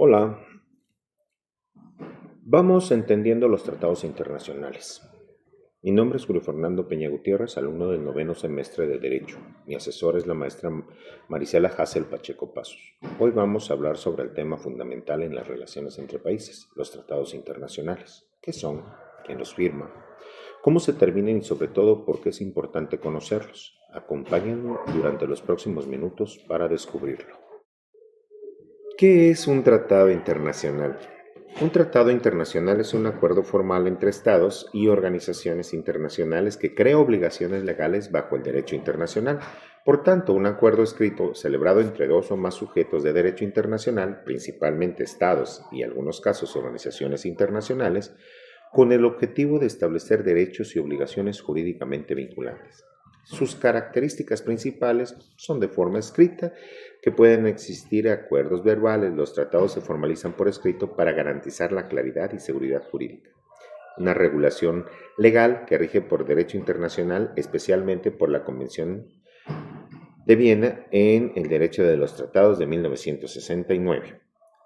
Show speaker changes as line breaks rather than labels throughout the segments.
Hola, vamos entendiendo los tratados internacionales. Mi nombre es Julio Fernando Peña Gutiérrez, alumno del noveno semestre de Derecho. Mi asesora es la maestra Marisela Hassel Pacheco Pasos. Hoy vamos a hablar sobre el tema fundamental en las relaciones entre países, los tratados internacionales. ¿Qué son? ¿Quién los firma? ¿Cómo se terminan y sobre todo por qué es importante conocerlos? Acompáñenme durante los próximos minutos para descubrirlo. ¿Qué es un tratado internacional? Un tratado internacional es un acuerdo formal entre estados y organizaciones internacionales que crea obligaciones legales bajo el derecho internacional. Por tanto, un acuerdo escrito celebrado entre dos o más sujetos de derecho internacional, principalmente estados y en algunos casos organizaciones internacionales, con el objetivo de establecer derechos y obligaciones jurídicamente vinculantes. Sus características principales son de forma escrita, que pueden existir acuerdos verbales. Los tratados se formalizan por escrito para garantizar la claridad y seguridad jurídica. Una regulación legal que rige por derecho internacional, especialmente por la Convención de Viena en el Derecho de los Tratados de 1969.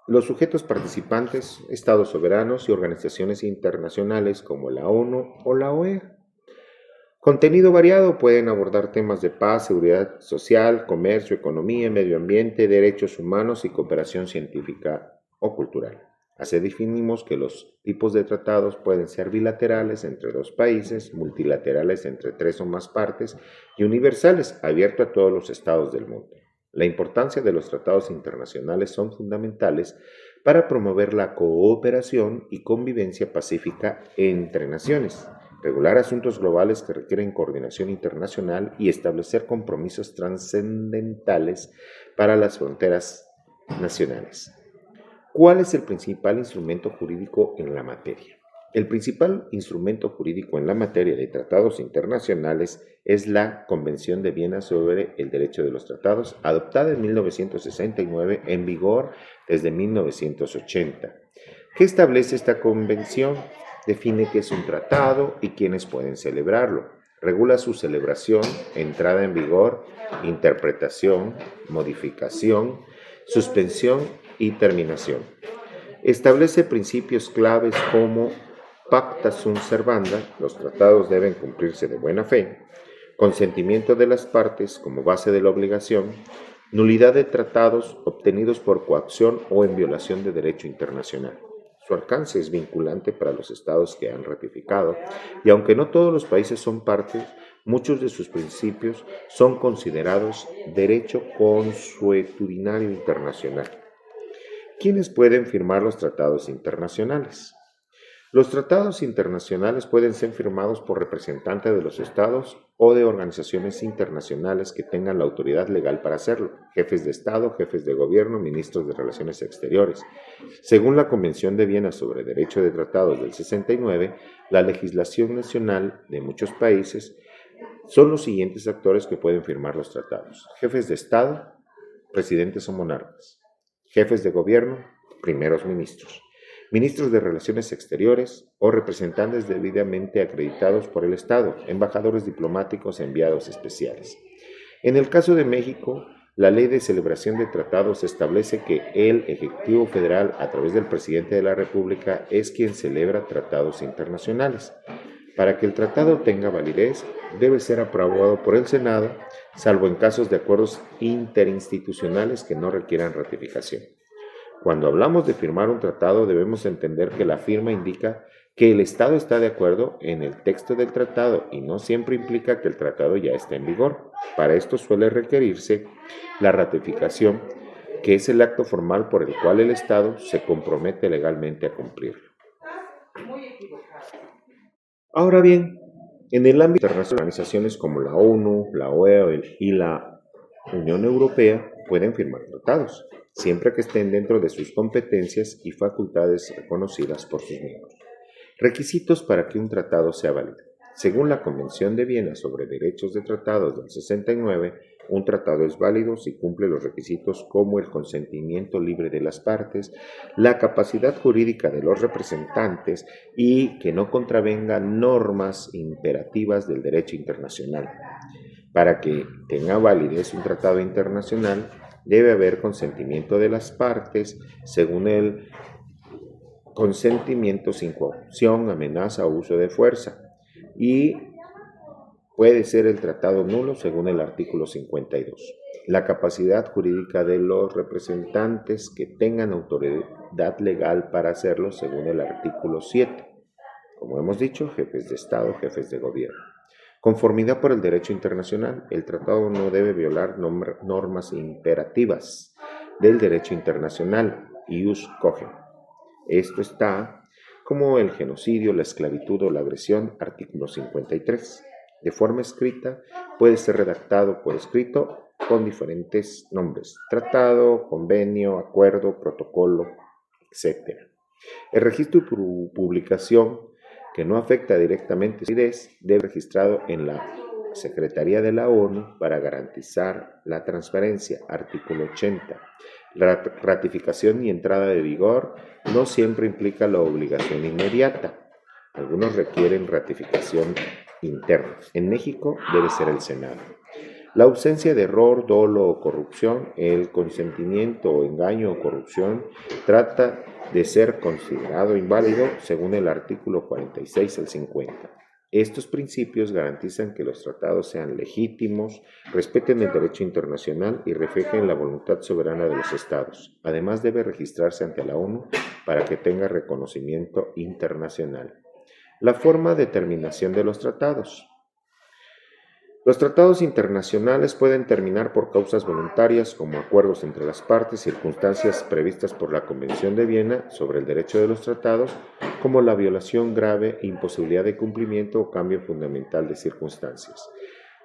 Los sujetos participantes, estados soberanos y organizaciones internacionales como la ONU o la OEA. Contenido variado, pueden abordar temas de paz, seguridad social, comercio, economía, medio ambiente, derechos humanos y cooperación científica o cultural. Así definimos que los tipos de tratados pueden ser bilaterales entre dos países, multilaterales entre tres o más partes y universales, abiertos a todos los estados del mundo. La importancia de los tratados internacionales son fundamentales para promover la cooperación y convivencia pacífica entre naciones, regular asuntos globales que requieren coordinación internacional y establecer compromisos trascendentales para las fronteras nacionales. ¿Cuál es el principal instrumento jurídico en la materia? El principal instrumento jurídico en la materia de tratados internacionales es la Convención de Viena sobre el Derecho de los Tratados, adoptada en 1969, en vigor desde 1980. ¿Qué establece esta convención? Define qué es un tratado y quiénes pueden celebrarlo. Regula su celebración, entrada en vigor, interpretación, modificación, suspensión y terminación. Establece principios claves como pacta sunt servanda, los tratados deben cumplirse de buena fe, consentimiento de las partes como base de la obligación, nulidad de tratados obtenidos por coacción o en violación de derecho internacional. Su alcance es vinculante para los estados que han ratificado, y aunque no todos los países son partes, muchos de sus principios son considerados derecho consuetudinario internacional. ¿Quiénes pueden firmar los tratados internacionales? Los tratados internacionales pueden ser firmados por representantes de los estados o de organizaciones internacionales que tengan la autoridad legal para hacerlo, jefes de Estado, jefes de gobierno, ministros de Relaciones Exteriores. Según la Convención de Viena sobre Derecho de Tratados del 69, la legislación nacional de muchos países son los siguientes actores que pueden firmar los tratados: jefes de Estado, presidentes o monarcas; jefes de gobierno, primeros ministros; ministros de Relaciones Exteriores o representantes debidamente acreditados por el Estado, embajadores diplomáticos, enviados especiales. En el caso de México, la Ley de Celebración de Tratados establece que el Ejecutivo Federal, a través del Presidente de la República, es quien celebra tratados internacionales. Para que el tratado tenga validez, debe ser aprobado por el Senado, salvo en casos de acuerdos interinstitucionales que no requieran ratificación. Cuando hablamos de firmar un tratado, debemos entender que la firma indica que el Estado está de acuerdo en el texto del tratado y no siempre implica que el tratado ya esté en vigor. Para esto suele requerirse la ratificación, que es el acto formal por el cual el Estado se compromete legalmente a cumplirlo. Ahora bien, en el ámbito internacional, organizaciones como la ONU, la OEA y la Unión Europea pueden firmar tratados, siempre que estén dentro de sus competencias y facultades reconocidas por sus miembros. Requisitos para que un tratado sea válido. Según la Convención de Viena sobre Derechos de Tratados del 69, un tratado es válido si cumple los requisitos como el consentimiento libre de las partes, la capacidad jurídica de los representantes y que no contravenga normas imperativas del derecho internacional. Para que tenga validez un tratado internacional, debe haber consentimiento de las partes según el consentimiento sin coacción, amenaza o uso de fuerza, y puede ser el tratado nulo según el artículo 52. La capacidad jurídica de los representantes que tengan autoridad legal para hacerlo según el artículo 7. Como hemos dicho, jefes de Estado, jefes de gobierno. Conformidad por el derecho internacional. El tratado no debe violar normas imperativas del derecho internacional, ius cogens. Esto está como el genocidio, la esclavitud o la agresión, artículo 53. De forma escrita, puede ser redactado por escrito con diferentes nombres: tratado, convenio, acuerdo, protocolo, etc. El registro y publicación que no afecta directamente a CIDES debe ser registrado en la Secretaría de la ONU para garantizar la transparencia, artículo 80. La ratificación y entrada de vigor no siempre implica la obligación inmediata. Algunos requieren ratificación interna. En México debe ser el Senado. La ausencia de error, dolo o corrupción, el consentimiento o engaño o corrupción trata de ser considerado inválido según el artículo 46 al 50. Estos principios garantizan que los tratados sean legítimos, respeten el derecho internacional y reflejen la voluntad soberana de los estados. Además, debe registrarse ante la ONU para que tenga reconocimiento internacional. La forma de terminación de los tratados. Los tratados internacionales pueden terminar por causas voluntarias como acuerdos entre las partes, circunstancias previstas por la Convención de Viena sobre el derecho de los tratados, como la violación grave, imposibilidad de cumplimiento o cambio fundamental de circunstancias.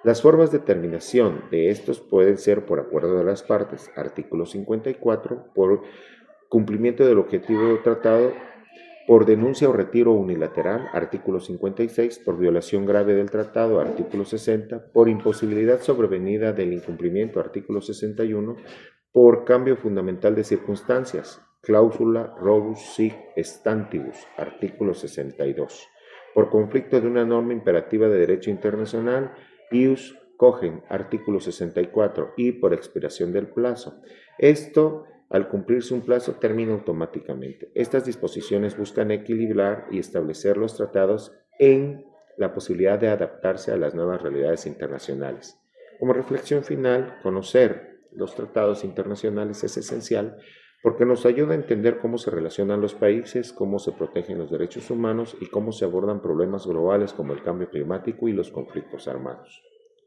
Las formas de terminación de estos pueden ser por acuerdo de las partes, artículo 54, por cumplimiento del objetivo del tratado, por denuncia o retiro unilateral, artículo 56, por violación grave del tratado, artículo 60, por imposibilidad sobrevenida del incumplimiento, artículo 61, por cambio fundamental de circunstancias, cláusula robus sic stantibus, artículo 62, por conflicto de una norma imperativa de derecho internacional, ius cogens, artículo 64, y por expiración del plazo. Esto, al cumplirse un plazo, termina automáticamente. Estas disposiciones buscan equilibrar y establecer los tratados en la posibilidad de adaptarse a las nuevas realidades internacionales. Como reflexión final, conocer los tratados internacionales es esencial porque nos ayuda a entender cómo se relacionan los países, cómo se protegen los derechos humanos y cómo se abordan problemas globales como el cambio climático y los conflictos armados.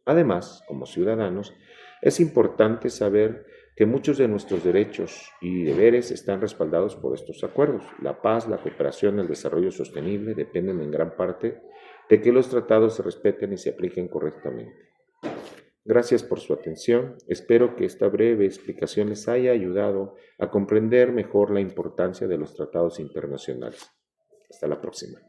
Además, como ciudadanos, es importante saber que muchos de nuestros derechos y deberes están respaldados por estos acuerdos. La paz, la cooperación, el desarrollo sostenible dependen en gran parte de que los tratados se respeten y se apliquen correctamente. Gracias por su atención. Espero que esta breve explicación les haya ayudado a comprender mejor la importancia de los tratados internacionales. Hasta la próxima.